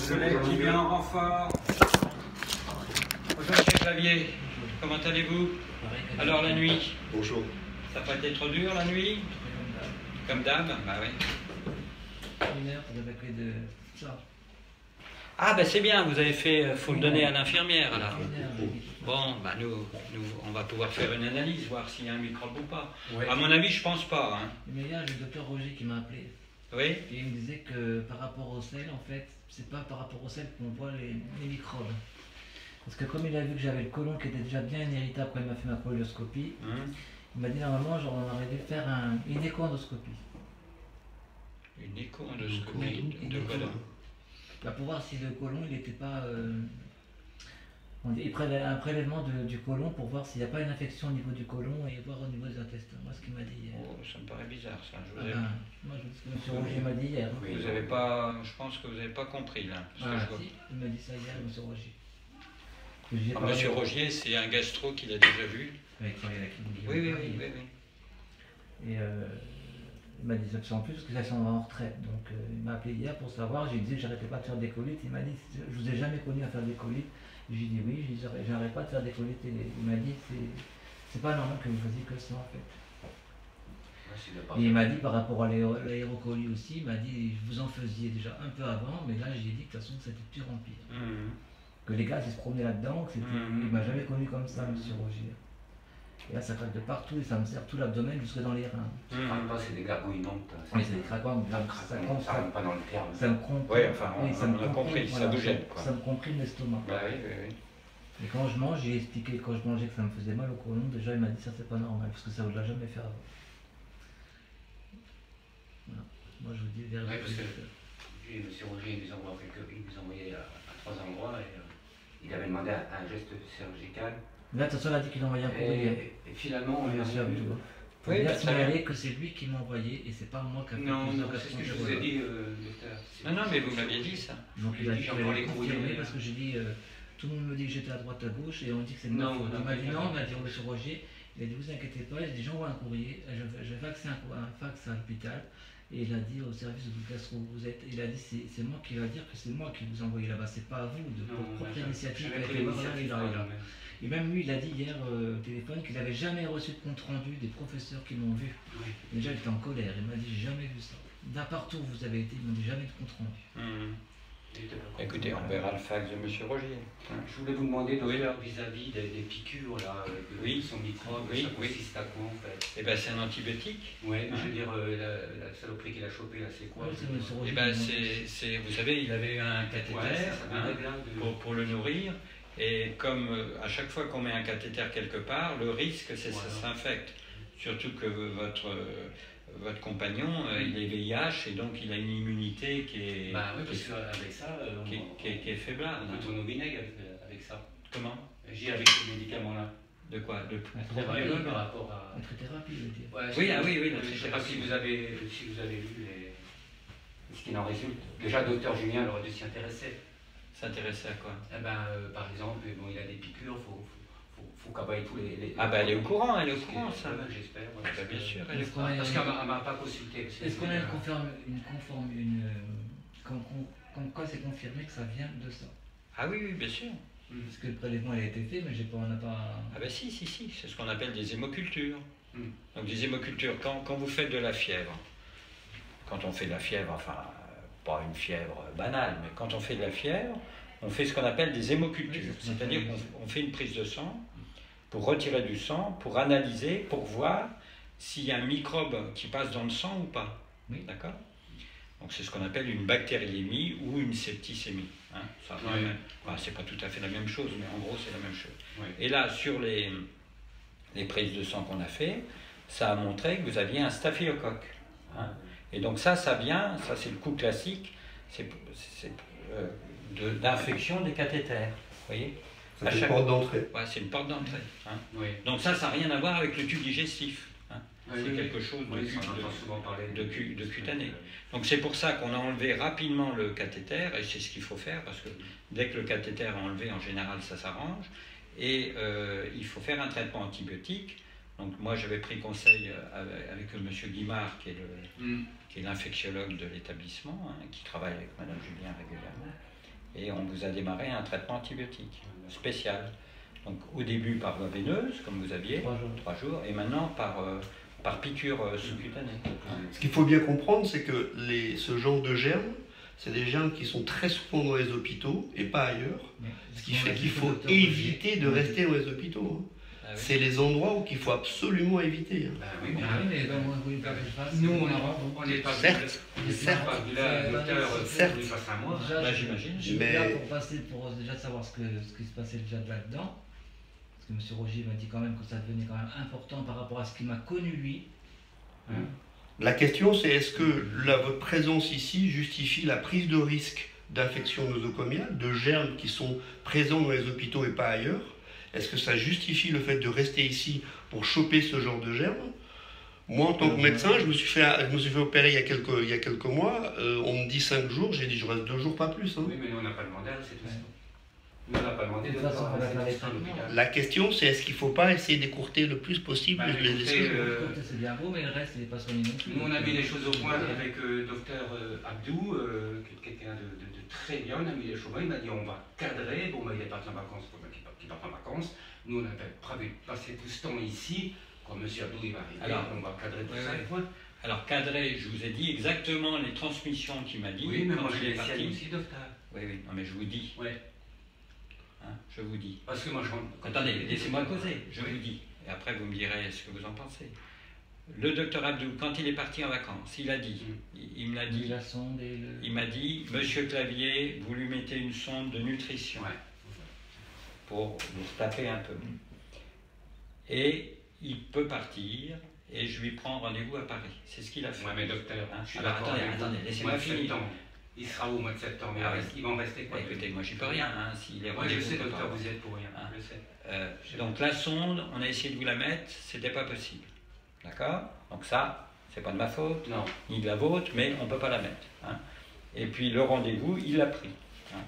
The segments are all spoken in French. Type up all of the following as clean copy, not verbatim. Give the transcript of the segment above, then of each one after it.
Le collègue qui vient en renfort. Bonjour Monsieur Clavier, comment allez-vous? Alors la nuit? Bonjour. Ça n'a pas été trop dur la nuit? Comme d'hab? Bah oui. Une heure pour évacuer de ça. Ah ben c'est bien, vous avez fait, faut le donner à l'infirmière alors. Bon, bah nous, on va pouvoir faire une analyse, voir s'il y a un microbe ou pas. Ouais. À mon avis, je pense pas. Hein. Mais hier, j'ai le docteur Roger qui m'a appelé. Oui? Et il me disait que par rapport au sel, en fait, c'est pas par rapport au sel qu'on voit les microbes. Parce que comme il a vu que j'avais le côlon qui était déjà bien irritable quand il m'a fait ma colonoscopie, il m'a dit normalement, genre, on aurait dû faire une écho-endoscopie. Une écho-endoscopie de côlon. Bah, pour voir si le côlon, il n'était pas... il prélève un prélèvement du côlon pour voir s'il n'y a pas une infection au niveau du côlon et voir au niveau des intestins. Moi, ce qu'il m'a dit hier. Oh, ça me paraît bizarre ça. Moi, je dis ce que M. Roger m'a dit hier. Vous avez pas, je pense que vous n'avez pas compris là. Si, il m'a dit ça hier, M. Roger. Monsieur Rogier, c'est un gastro qu'il a déjà vu. Avec qui il a clinique. Oui. Et il m'a dit ça en plus parce que ça s'en va en retraite. Donc il m'a appelé hier pour savoir. J'ai dit que j'arrêtais pas de faire des colites. Il m'a dit je vous ai jamais connu à faire des colites. J'ai dit oui, j'arrête pas de faire des colites. Et il m'a dit c'est pas normal que vous faisiez que ça en fait. Et il m'a dit par rapport à l'aérocolie aussi, il m'a dit vous en faisiez déjà un peu avant, mais là j'ai dit que de toute façon c'était de pire en pire. Que les gars ils se promenaient là-dedans, il m'a jamais connu comme ça, M. Roger. Et là ça craque de partout et ça me serre tout l'abdomen jusque dans les reins. C'est des gargouillements. Oui, c'est des craquements, ça rentre pas dans le terme. Ça me comprime. Oui, enfin, on a compris, ça vous gêne. Ça me comprime l'estomac. Bah oui. Et quand je mange, j'ai expliqué quand je mangeais que ça me faisait mal au côlon, déjà il m'a dit ça c'est pas normal, parce que ça ne vous l'a jamais fait avant. Voilà. Moi je vous dis vers parce que M. Roger il nous envoyait à 3 endroits et il avait demandé un geste chirurgical. Là, de toute façon, il a dit qu'il envoyait un courrier. Et finalement, on a vu. Il faut bien signaler que c'est lui qui m'a envoyé et c'est pas moi qui a fait Non, c'est ce que je vous ai dit, docteur. Non, mais vous m'aviez dit ça. Donc il a dit qu'il allait confirmer parce que j'ai dit, tout le monde me dit que j'étais à droite à gauche et on dit que c'est de ma faute. Il m'a dit non, il m'a dit M. Roger, il a dit vous inquiétez pas, il a dit j'envoie un courrier, je vais faxer un fax à l'hôpital. Et il a dit au service de gastro où vous êtes, il a dit c'est moi qui va dire que c'est moi qui vous envoyez là-bas, c'est pas à vous, de votre propre initiative. Et même lui, il a dit hier au téléphone qu'il n'avait jamais reçu de compte rendu des professeurs qui l'ont vu. Déjà, il était en colère, il m'a dit j'ai jamais vu ça. D'importe où vous avez été, ils m'ont dit jamais de compte rendu. Écoutez, on verra le fax de M. Roger. Je voulais vous demander, docteur, vis-à-vis des piqûres, là, son microbe, ça consiste à quoi en fait? Eh bien, c'est un antibiotique. Oui, je veux dire, la saloperie qu'il a chopée, là, c'est quoi? Eh bien, vous savez, il avait eu un cathéter pour le nourrir. Et comme à chaque fois qu'on met un cathéter quelque part, le risque, c'est que ça s'infecte. Surtout que votre compagnon, il est VIH et donc il a une immunité qui est, qui est faiblade. On peut tourner au vinaigre avec ça. Comment? J'ai avec ces médicaments-là. De quoi? De par rapport à... La trithérapie, je veux dire. Oui, la trithérapie. Je ne sais pas si vous avez lu ce qu'il en résulte. Déjà, docteur Julien il aurait dû s'y intéresser. S'intéresser à quoi? Par exemple, bon, il a des piqûres, faut caballer tous les... Ah bah elle est au courant, ça. J'espère. Bah, bien sûr, elle est au courant. Parce qu'elle ne m'a pas consulté. Est-ce qu'on a comme quoi c'est confirmé que ça vient de ça? Ah oui, bien sûr. Parce que le prélèvement a été fait, mais on n'a pas... Ah bah si, c'est ce qu'on appelle des hémocultures. Donc des hémocultures, quand vous faites de la fièvre, quand on fait de la fièvre, enfin, pas une fièvre banale, mais quand on fait de la fièvre, on fait ce qu'on appelle des hémocultures. C'est-à-dire qu'on fait une prise de sang pour retirer du sang, pour analyser, pour voir s'il y a un microbe qui passe dans le sang ou pas. D'accord? Donc c'est ce qu'on appelle une bactériémie ou une septicémie. C'est pas tout à fait la même chose, mais en gros c'est la même chose. Et là, sur les prises de sang qu'on a fait, ça a montré que vous aviez un staphylocoque. Et donc ça vient, ça c'est le coup classique, d'infection des cathéters. Vous voyez? C'est une porte d'entrée. Ouais, c'est une porte d'entrée. Donc ça n'a rien à voir avec le tube digestif. C'est quelque chose de cutané. Donc c'est pour ça qu'on a enlevé rapidement le cathéter, et c'est ce qu'il faut faire, parce que dès que le cathéter est enlevé, en général, ça s'arrange. Et il faut faire un traitement antibiotique. Donc moi j'avais pris conseil avec M. Guimard, qui est l'infectiologue de l'établissement, qui travaille avec Mme Julien régulièrement. et on vous a démarré un traitement antibiotique spécial. Donc au début par voie veineuse, comme vous aviez, 3 jours, et maintenant par piqûre sous-cutanée. Ce qu'il faut bien comprendre, c'est que ce genre de germes, c'est des germes qui sont très souvent dans les hôpitaux et pas ailleurs. Ce qui fait qu'il faut éviter de rester dans les hôpitaux. Hein. Ah oui. C'est les endroits qu'il faut absolument éviter. Hein. Oui, mais nous, on n'est pas certes, certes, j'imagine. Je suis là pour passer, pour déjà savoir ce qui se passait déjà là-dedans. Parce que M. Rogier m'a dit quand même que ça devenait quand même important par rapport à ce qu'il m'a connu lui. Hein. La question, c'est est-ce que votre présence ici justifie la prise de risque d'infection nosocomiale, de germes qui sont présents dans les hôpitaux et pas ailleurs? Est-ce que ça justifie le fait de rester ici pour choper ce genre de germes? Moi, en tant que médecin, je me suis fait opérer il y a quelques mois. On me dit 5 jours, j'ai dit je reste 2 jours, pas plus. Hein. Oui, mais nous, on n'a pas demandé, c'est tout ça. Nous, on n'a pas demandé de façon, la question, c'est est-ce qu'il ne faut pas essayer d'écourter le plus possible les c'est bien beau, mais le reste, il n'est pas soigné non plus. Nous, on a mis les choses au point avec docteur Abdou, quelqu'un de très bien. On a mis les choses au point. Il m'a dit on va cadrer. Bon, il est parti en vacances, il faut qu'il parte en vacances. Nous, on avait prévu de passer tout ce temps ici. Quand M. Abdou il va arriver, alors, on va cadrer tout ça. Alors, cadrer, je vous ai dit exactement les transmissions qu'il m'a dit. Oui, mais moi, je l'ai parti aussi, docteur. Oui, non, mais je vous dis. Oui. Hein, je vous dis. Parce que moi, attendez, laissez-moi causer, je vous dis. Et après, vous me direz ce que vous en pensez. Le docteur Abdou, quand il est parti en vacances, il a dit, il me l'a dit, il m'a dit, Monsieur Clavier, vous lui mettez une sonde de nutrition pour vous taper un peu. Et il peut partir, et je lui prends rendez-vous à Paris. C'est ce qu'il a fait. Oui, mais docteur, alors attendez, laissez-moi finir. Il sera où au mois de septembre? Il va en rester quoi? Écoutez, moi j'y peux rien. S'il est je sais, docteur, vous êtes pour rien. Je sais. Donc la sonde, on a essayé de vous la mettre, c'était pas possible. D'accord? Donc ça, c'est pas de ma faute, ni de la vôtre, mais on peut pas la mettre. Hein. Et puis le rendez-vous, il l'a pris. Hein.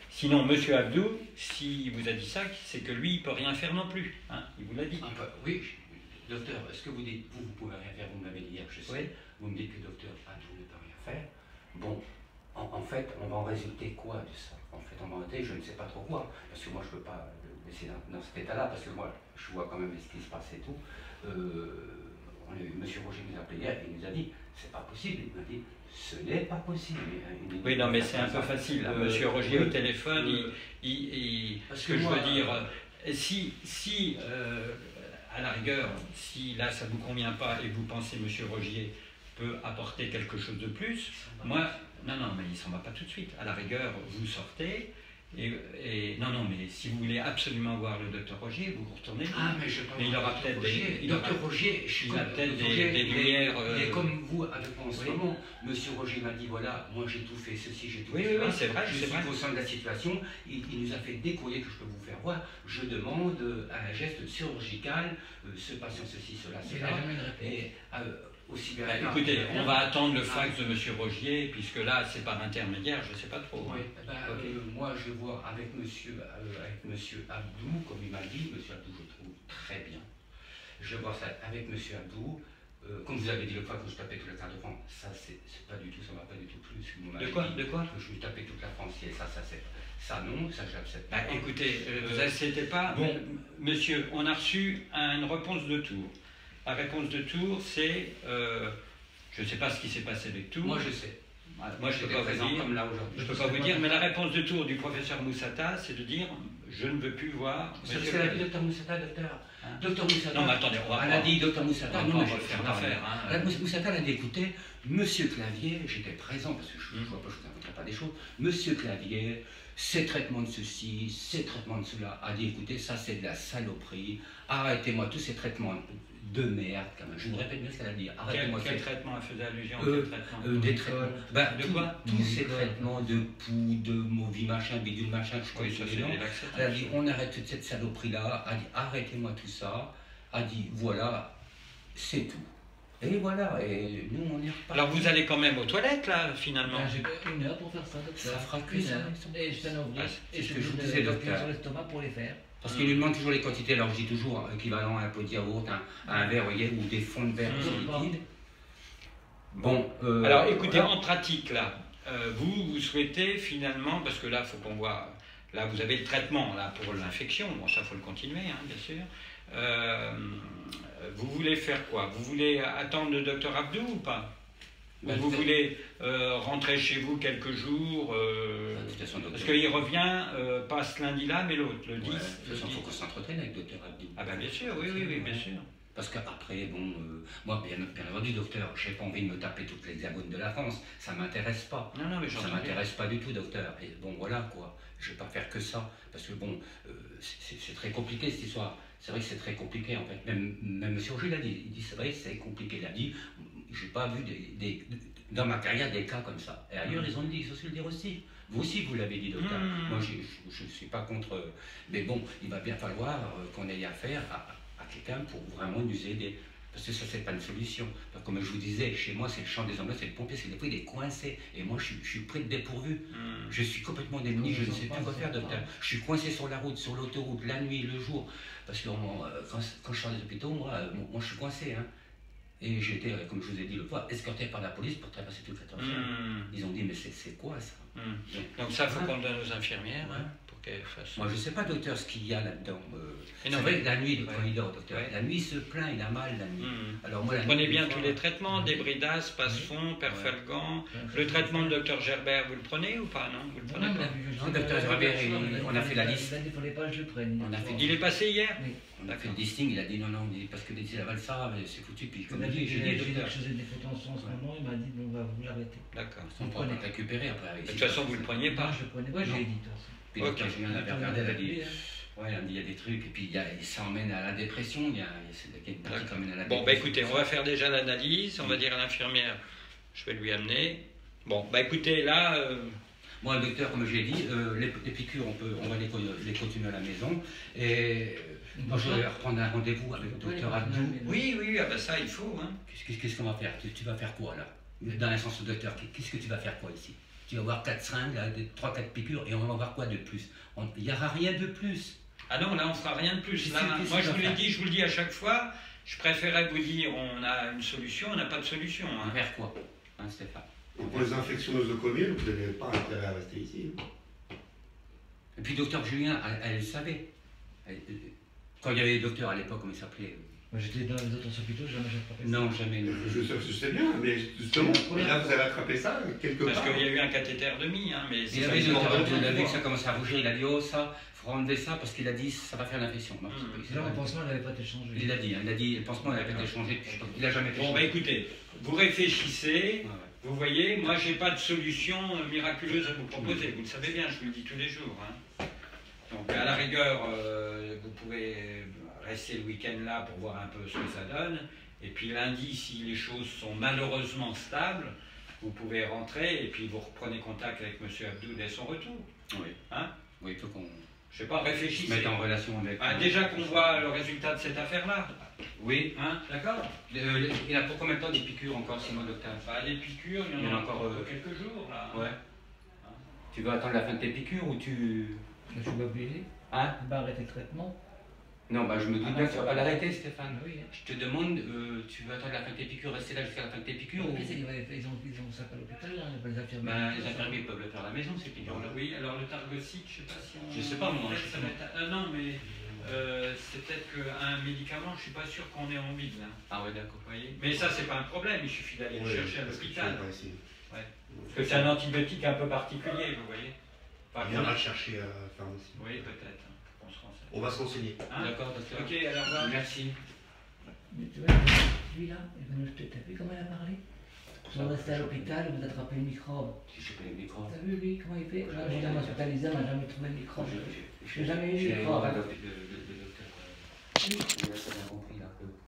Sinon, M. Abdou, s'il vous a dit ça, c'est que lui, il peut rien faire non plus. Hein. Il vous l'a dit. Oui, docteur, est-ce que vous dites, vous pouvez rien faire, vous m'avez dit hier, je sais. Oui. Vous me dites que docteur Abdou ne peut rien faire. Bon. En fait, on va en résulter quoi de ça? En fait, on va en résulter, je ne sais pas trop quoi, parce que moi, je ne peux pas le laisser dans cet état-là, parce que moi, je vois quand même ce qui se passe et tout. M. Roger nous a appelé hier, il nous a dit, c'est pas possible. Il m'a dit, ce n'est pas possible. Oui, non, mais c'est un peu facile. M. Roger au téléphone, ce que je veux dire, si à la rigueur, si là, ça ne vous convient pas et vous pensez M. Rogier peut apporter quelque chose de plus, moi... Non, mais il ne s'en va pas tout de suite. À la rigueur, vous sortez, non, mais si vous voulez absolument voir le docteur Rogier, vous retournez. Ah, mais je pense il aura peut-être des... Docteur Rogier, il a peut-être des lumières... Il est comme vous avec moi en ce moment. Monsieur Rogier m'a dit, voilà, moi j'ai tout fait ceci, j'ai tout fait cela. Oui, c'est vrai. Je suis conscient de la situation. Il nous a fait des courriers que je peux vous faire voir. Je demande un geste chirurgical, ce patient, ceci, cela, cela. Et... aussi bien écoutez, on va attendre le fax de M. Rogier, puisque là, c'est par intermédiaire, je ne sais pas trop. Oui, moi, je vois avec monsieur Abdou, comme il m'a dit, M. Abdou, je trouve très bien. Je vois ça avec M. Abdou, comme vous avez dit le fois que je tapais toute la carte de France, ça, c'est pas du tout, ça ne m'a pas du tout plu. De quoi? Que je me tapais toute la France, et ça non, ça je l'accepte pas. Écoutez, vous n'acceptez pas, bon. Monsieur, on a reçu une réponse de Tours. La réponse de Tours, c'est, je ne sais pas ce qui s'est passé avec Tours. Moi, je sais. Moi, je ne peux pas vous dire. Comme là aujourd'hui. Je ne peux pas vous dire, mais la réponse de Tours du professeur Moussata, c'est de dire, je ne veux plus voir. C'est ce qu'a dit docteur Moussata, docteur. Docteur Moussata. Non, mais attendez, on va. Elle a dit docteur Moussata. Non, on va faire l'affaire. Moussata, elle a dit, écoutez, Monsieur Clavier, j'étais présent parce que je ne vois pas, je ne vous inventerai pas des choses. Monsieur Clavier, ces traitements de ceci, ces traitements de cela, a dit, écoutez, ça c'est de la saloperie. Arrêtez-moi tous ces traitements de merde, quand même. Je me répète bien ce qu'elle a dit. Quel traitement elle faisait allusion des traitements. De quoi? Tous ces traitements de poux, de mauvais machin, bidule machin, je crois que elle a dit on arrête toute cette saloperie-là, elle a dit arrêtez-moi tout ça, elle a dit voilà, c'est tout. Et voilà, et nous on est reparti. Alors vous allez quand même aux toilettes là, finalement? J'ai 1 heure pour faire ça, docteur. Ça fera que ça. Et je fais un ouvrier. Et ce que je vous disais, docteur. Sur l'estomac pour les faire. Parce qu'il lui demande toujours les quantités, alors je dis toujours équivalent à un pot de yaourt, un verre, vous voyez, ou des fonds de verre liquides. Bon. Alors écoutez, en pratique là, vous souhaitez finalement, parce que là, il faut qu'on voit, là vous avez le traitement là, pour l'infection, bon ça il faut le continuer, hein, bien sûr. Vous voulez faire quoi? Vous voulez attendre le docteur Abdou ou pas? Ou vous voulez rentrer chez vous quelques jours parce qu'il revient pas ce lundi-là, mais l'autre, le 10. De toute façon, il faut qu'on s'entretienne avec le docteur Abdou. Ah ben bien sûr, oui, bien sûr. Parce qu'après, bon, moi, bien entendu, docteur, je n'ai pas envie de me taper toutes les hexagones de la France, ça ne m'intéresse pas. Non, mais ça ne m'intéresse pas du tout, docteur. Et bon, voilà, quoi. Je ne vais pas faire que ça, parce que bon, c'est très compliqué cette histoire. C'est vrai que c'est très compliqué, en fait. Même M. Auger l'a dit. Il dit, c'est vrai, c'est compliqué. Il a dit, je n'ai pas vu dans ma carrière des cas comme ça. Et ailleurs, ils ont dit, il faut le dire aussi. Vous aussi, vous l'avez dit, docteur. Moi, je ne suis pas contre... Mais bon, il va bien falloir qu'on ait affaire à quelqu'un pour vraiment nous aider. Parce que ça, c'est pas une solution. Donc, comme je vous disais, chez moi, c'est le champ des ambulants, c'est le pompier, c'est des fois, il est coincé. Et moi, je suis pris de dépourvu. Je suis complètement démuni, je ne sais plus quoi faire, docteur. Je suis coincé sur la route, sur l'autoroute, la nuit, le jour. Parce que quand je sors des hôpitaux, moi, je suis coincé. Hein. Et j'ai été, comme je vous ai dit l'autre fois, escorté par la police pour trapasser toute la tension. Ils ont dit, mais c'est quoi ça? Donc ça, il faut qu'on le donne aux infirmières. Pour qu'elles fassent... Moi, je ne sais pas, docteur, ce qu'il y a là-dedans. C'est vrai, la nuit, quand il dort, docteur, la nuit, il se plaint, il a mal la nuit. Alors, moi, la prenez bien tous les traitements, débridase, passe-fond, perfalgan. Le traitement de docteur Gerbert, vous le prenez ou pas? Non, vous le prenez pas? Non, docteur Gerbert, on a fait la liste. Il ne fallait pas que je le prenne. Il est passé hier? On a fait le listing, il a dit non, parce que s'il avale ça, c'est foutu. Puis comme il dit, j'ai dit que je faisais des photos en ce moment, il m'a dit bon, vous l'arrêtez. D'accord. On pourra pas récupérer après. De toute façon, vous ne le preniez pas? Non, je le prenais pas, j'ai dit. Puis docteur Julien l'avait regardé, elle a dit il y a des trucs, et puis ça emmène à la dépression, il y a une partie qui emmène à la dépression. Bon, bah écoutez, on va faire déjà l'analyse, on va dire à l'infirmière, je vais lui amener. Bon, bah écoutez, là... Moi, le docteur, comme j'ai dit, les piqûres, on va les continuer à la maison, et moi je vais reprendre un rendez-vous avec le docteur Abdou. Oui, ah bah ça, il faut. Hein. Qu'est-ce qu'on va faire? Tu vas faire quoi, là? Dans l'instance du docteur, qu'est-ce que tu vas faire quoi ici? Tu vas voir 4 seringues, 3-4 piqûres, et on va voir quoi de plus? Il n'y aura rien de plus. Ah non, là on fera rien de plus. Là, moi je vous l'ai dit, je vous le dis à chaque fois, je préférais vous dire on a une solution, on n'a pas de solution. Hein. Vers quoi, hein, Stéphane? Pour les infections nosocomiales, vous n'avez pas intérêt à rester ici. Et puis docteur Julien, elle le savait. Quand il y avait les docteurs à l'époque, comment il s'appelait? Moi j'étais dans les autres hôpitaux, jamais j'ai attrapé ça. Non, jamais. Je sais bien, mais justement, là vous avez attrapé ça quelque part. Parce qu'il y a eu un cathéter demi, hein, mais il avait vu que ça commençait à rougir, il a dit oh ça, il faut enlever ça parce qu'il a dit ça va faire l'infection. Là le pansement n'avait pas été changé. Il l'a dit, le pansement n'avait pas été changé, il n'a jamais été changé. Bon bah écoutez, vous réfléchissez, vous voyez, moi j'ai pas de solution miraculeuse à vous proposer, vous le savez bien, je vous le dis tous les jours. Hein. Donc à la rigueur, vous pouvez rester le week-end là pour voir un peu ce que ça donne. Et puis lundi, si les choses sont malheureusement stables, vous pouvez rentrer et puis vous reprenez contact avec M. Abdou dès son retour. Oui. Hein? Oui, il faut qu'on... Je sais pas, réfléchissez. Mettre en relation avec... déjà qu'on voit le résultat de cette affaire-là. Oui. Hein? D'accord? Il a pour combien de temps des piqûres encore, sinon, docteur? Des piqûres, il y en a encore quelques jours là. Ouais. Hein? Tu veux attendre la fin de tes piqûres ou tu... Je suis pas obligé. Hein? Il va arrêter le traitement. Non, je me doute bien que tu ne vas pas l'arrêter, Stéphane. Oui. Je te demande, tu veux attendre la fin de tes piqûres, rester là jusqu'à la fin de tes piqûres ou... Ils ont ça à l'hôpital, les infirmiers. Les infirmiers peuvent le faire à la maison, ces piqûres-là. Oui, alors le Targosic, je ne sais pas si on... Je sais pas, moi. Non, mais c'est peut-être qu'un médicament, je ne suis pas sûr qu'on ait envie là. Ah ouais, d'accord. Mais ça, c'est pas un problème, il suffit d'aller le chercher à l'hôpital. Ouais. Parce que c'est un antibiotique un peu particulier, vous voyez. On viendra le chercher à la pharmacie. Oui, peut-être. On va se renseigner. Hein? D'accord, docteur. Ok, alors merci. Mais tu vois, lui-là, t'as vu comment il a parlé? Vous restez à l'hôpital et vous attrapez le microbe. Si je connais le microbe. T'as vu lui, comment il fait? Moi, j'ai jamais hospitalisé, on n'a jamais trouvé le microbe. Je n'ai jamais eu le J'ai microbe. le docteur. Il a bien compris là.